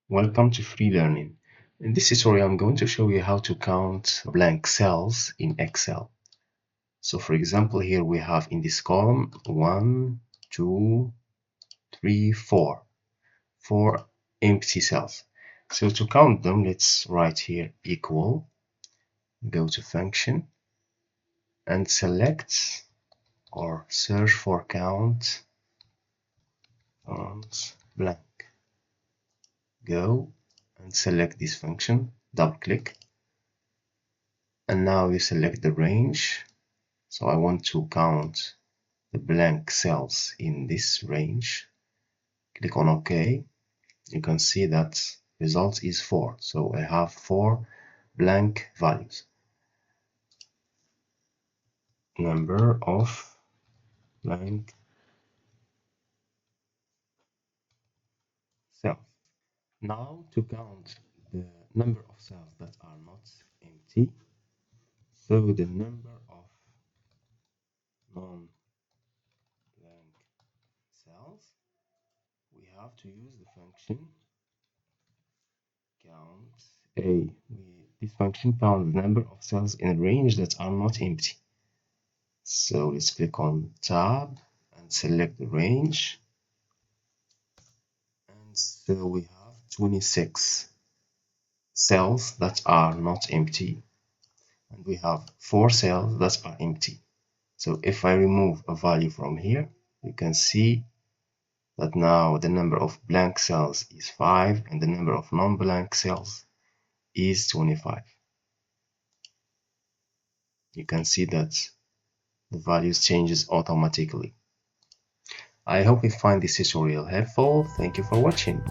Welcome to Free Learning. In this tutorial, I'm going to show you how to count blank cells in Excel. So for example, here we have in this column 1, 2, 3, 4. 4 empty cells. So to count them, let's write here equal, go to function, and select or search for count blank. Go and select this function, double click, and now you select the range. So I want to count the blank cells in this range. Click on OK. You can see that result is 4. So I have 4 blank values. Number of blank cells. Now to count the number of cells that are not empty. So the number of non-blank cells, we have to use the function count. This function counts the number of cells in a range that are not empty. So let's click on tab and select the range. And so we have 26 cells that are not empty. And we have 4 cells that are empty. So if I remove a value from here, you can see that now the number of blank cells is 5 and the number of non-blank cells is 25. You can see that the values changes automatically. I hope you find this tutorial helpful. Thank you for watching.